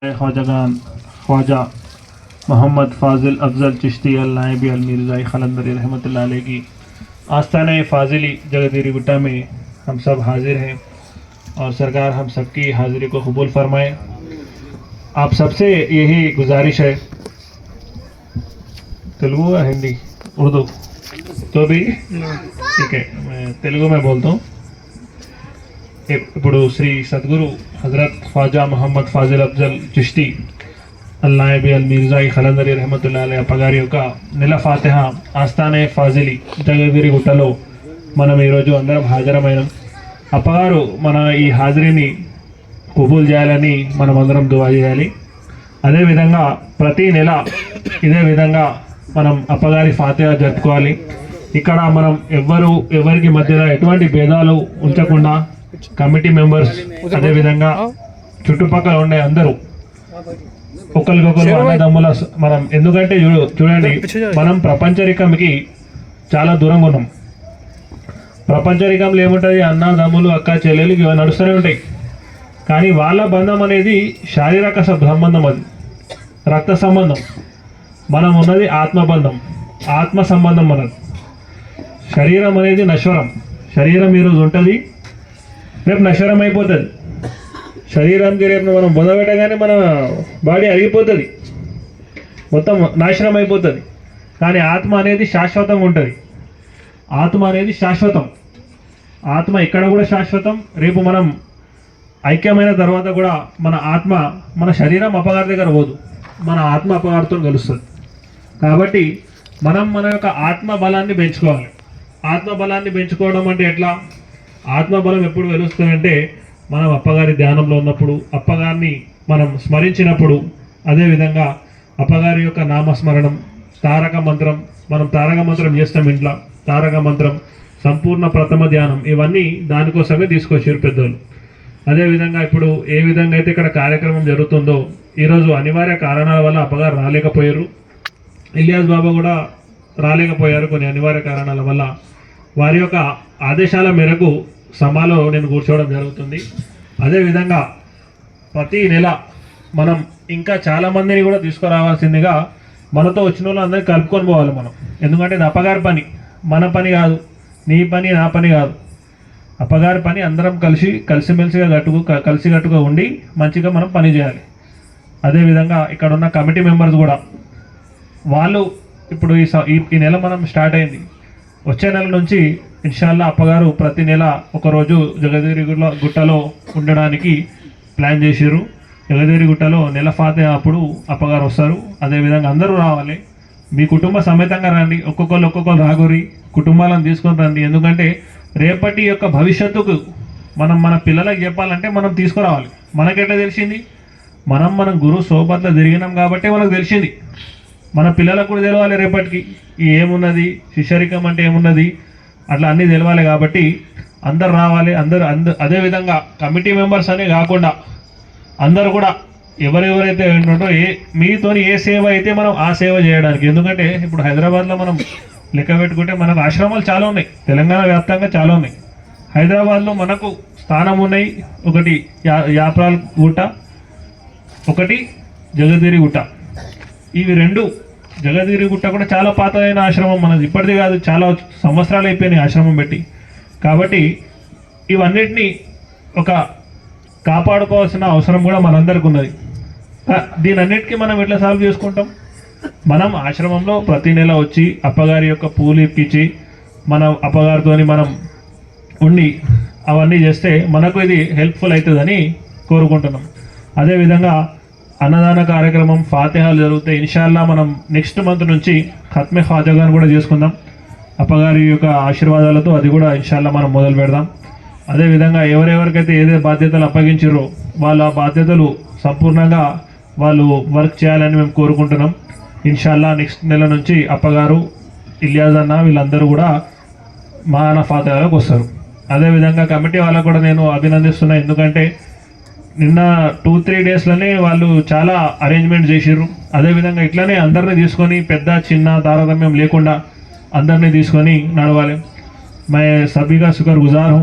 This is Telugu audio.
ख्वाजागान ख्वाजा मोहम्मद फ़ाज़िल अफ़ज़ल चिश्ती अल नायबी अल मिर्ज़ाई ख़लंदरी रहमतुल्लाह अलैह की आस्ताना फ़ाज़िली जगदीरी गुट्टा में हम सब हाजिर हैं और सरकार हम सबकी हाज़िरी को कबूल फरमाए। आप सबसे यही गुजारिश है, तेलुगु या हिंदी उर्दू तो भी ठीक है, मैं तेलुगु में बोलता हूँ। ఇప్పుడు శ్రీ సద్గురు హజరత్ ఖ్వాజా మొహమ్మద్ ఫాజిల్ అఫ్జల్ చిష్తి అల్ నాయబీ అల్ మిర్జాయి ఖలందరీ రహమతుల్లాహి అలైహి అప్పగారి యొక్క నెల ఫాతిహ ఆస్థానే ఫాజిలి జగగిరి గుట్టలో మనం ఈరోజు అందరం హాజరమైనాం. అప్పగారు మన ఈ హాజరీని కబూల్ చేయాలని మనం అందరం దువా చేయాలి. అదేవిధంగా ప్రతి నెల ఇదే విధంగా మనం అప్పగారి ఫాతిహ జరుపుకోవాలి. ఇక్కడ మనం ఎవరికి మధ్యలో ఎటువంటి భేదాలు ఉంచకుండా కమిటీ మెంబర్స్ అదేవిధంగా చుట్టుపక్కల ఉండే అందరూ ఒకరికొకరు అన్నదమ్ముల మనం, ఎందుకంటే చూడండి మనం ప్రపంచరికంకి చాలా దూరంగా ఉన్నాం. ప్రపంచరికంలో ఏముంటుంది, అన్నదమ్ములు అక్క చెల్లెలు ఇవి నడుస్తూనే ఉంటాయి. కానీ వాళ్ళ బంధం అనేది శారీరక సంబంధం, అది రక్త సంబంధం. మనం ఉన్నది ఆత్మబంధం, ఆత్మ సంబంధం. మనది శరీరం అనేది నశ్వరం. శరీరం ఈరోజు ఉంటుంది, రేపు నశ్వరం అయిపోతుంది. శరీరానికి రేపు మనం బొందబెట్టగానే మన బాడీ అరిగిపోతుంది, మొత్తం నాశనం అయిపోతుంది. కానీ ఆత్మ అనేది శాశ్వతంగా ఉంటుంది. ఆత్మ అనేది శాశ్వతం. ఆత్మ ఇక్కడ కూడా శాశ్వతం. రేపు మనం ఐక్యమైన తర్వాత కూడా మన ఆత్మ, మన శరీరం అపగారి దగ్గర పోదు, మన ఆత్మ అపగారితో కలుస్తుంది. కాబట్టి మనం మన యొక్క ఆత్మ బలాన్ని పెంచుకోవాలి. ఆత్మ బలాన్ని పెంచుకోవడం అంటే ఎట్లా? ఆత్మబలం ఎప్పుడు వెలుస్తుందంటే మనం అప్పగారి ధ్యానంలో ఉన్నప్పుడు, అప్పగారిని మనం స్మరించినప్పుడు, అదేవిధంగా అప్పగారి యొక్క నామస్మరణం, తారక మంత్రం, మనం తారక మంత్రం చేస్తాం ఇంట్లో. తారక మంత్రం, సంపూర్ణ ప్రథమ ధ్యానం, ఇవన్నీ దానికోసమే తీసుకొచ్చారు పెద్దలు. అదేవిధంగా ఇప్పుడు ఏ విధంగా అయితే ఇక్కడ కార్యక్రమం జరుగుతుందో, ఈరోజు అనివార్య కారణాల వల్ల అప్పగారు రాలేకపోయారు. ఇలియాస్ బాబా కూడా రాలేకపోయారు కొన్ని అనివార్య కారణాల వల్ల. వారి యొక్క ఆదేశాల మేరకు సమాలో నేను కూర్చోవడం జరుగుతుంది. అదేవిధంగా ప్రతి నెల మనం ఇంకా చాలామందిని కూడా తీసుకురావాల్సిందిగా, మనతో వచ్చిన వాళ్ళు అందరినీ కలుపుకొని పోవాలి మనం. ఎందుకంటే ఇది అప్పగారి పని, మన పని కాదు, నీ పని నా పని కాదు. అప్పగారి పని అందరం కలిసిమెలిసిగా కలిసికట్టుగా ఉండి మంచిగా మనం పని చేయాలి. అదేవిధంగా ఇక్కడ ఉన్న కమిటీ మెంబర్స్ కూడా, వాళ్ళు ఇప్పుడు ఈ నెల మనం స్టార్ట్ అయింది, వచ్చే నెల నుంచి ఇన్షాల్లా అప్పగారు ప్రతి నెల ఒకరోజు జగదేరి గుట్టలో ఉండడానికి ప్లాన్ చేశారు. జగదేరి గుట్టలో నెల ఫాతిహ అప్పుడు అప్పగారు వస్తారు. అదేవిధంగా అందరూ రావాలి, మీ కుటుంబ సమేతంగా రండి. ఒక్కొక్కరు రాగురి, కుటుంబాలను తీసుకొని రండి. ఎందుకంటే రేపటి యొక్క భవిష్యత్తుకు మన పిల్లలకు చెప్పాలంటే మనం తీసుకురావాలి. మనకెట్లా తెలిసింది? మనం గురు సోబత్లో తిరిగినాం కాబట్టి మనకు తెలిసింది. మన పిల్లలకు కూడా తెలవాలి రేపటికి ఏమున్నది, శిష్యరికం అంటే ఏమున్నది, అట్లా అన్నీ తెలవాలి. కాబట్టి అందరు రావాలి. అదేవిధంగా కమిటీ మెంబర్స్ అనే కాకుండా అందరూ కూడా ఎవరెవరైతే ఏంటంటో మీతోని ఏ సేవ అయితే మనం ఆ సేవ చేయడానికి. ఎందుకంటే ఇప్పుడు హైదరాబాద్లో మనం లెక్క పెట్టుకుంటే మనకు ఆశ్రమాలు చాలా ఉన్నాయి, తెలంగాణ వ్యాప్తంగా చాలా ఉన్నాయి. హైదరాబాద్లో మనకు స్థానం ఉన్నాయి, ఒకటి యాప్రాల్ గుట్ట, ఒకటి జగదేరి గుట్ట. ఇవి రెండు, జగదేరి గుట్ట కూడా చాలా పాతదైన ఆశ్రమం మనది, ఇప్పటిది కాదు, చాలా సంవత్సరాలు అయిపోయినాయి ఆశ్రమం పెట్టి. కాబట్టి ఇవన్నిటినీ కాపాడుకోవాల్సిన అవసరం కూడా మనందరికీ ఉన్నది. దీనన్నిటికీ మనం ఎట్లా సాల్వ్ చేసుకుంటాం? మనం ఆశ్రమంలో ప్రతి నెల వచ్చి అప్పగారి యొక్క పూలు ఇప్పించి మన అప్పగారితోని మనం ఉండి అవన్నీ చేస్తే మనకు ఇది హెల్ప్ఫుల్ అవుతుందని కోరుకుంటున్నాం. అదేవిధంగా అన్నదాన కార్యక్రమం, ఫాతిహాలు జరుగుతాయి. ఇన్షాల్లా మనం నెక్స్ట్ మంత్ నుంచి ఖత్మే ఖ్వాజాగాన్ కూడా చేసుకుందాం. అప్పగారి యొక్క ఆశీర్వాదాలతో అది కూడా ఇన్షాల్లా మనం మొదలు పెడదాం. అదేవిధంగా ఎవరెవరికైతే ఏదే బాధ్యతలు అప్పగించారో వాళ్ళ బాధ్యతలు సంపూర్ణంగా వాళ్ళు వర్క్ చేయాలని మేము కోరుకుంటున్నాం. ఇన్షాల్లా నెక్స్ట్ నెల నుంచి అప్పగారు, ఇలియాజ్ అన్న వీళ్ళందరూ కూడా మాన ఫాతిహాలకు వస్తారు. అదేవిధంగా కమిటీ వాళ్ళకు కూడా నేను అభినందిస్తున్నా. ఎందుకంటే నిన్న 2-3 డేస్లోనే వాళ్ళు చాలా అరేంజ్మెంట్ చేసిర్రు. అదేవిధంగా ఇట్లనే అందరినీ తీసుకొని పెద్ద చిన్న తారతమ్యం లేకుండా అందరినీ తీసుకొని నడవాలి. मैं सभी का शुक्रगुजार हूँ.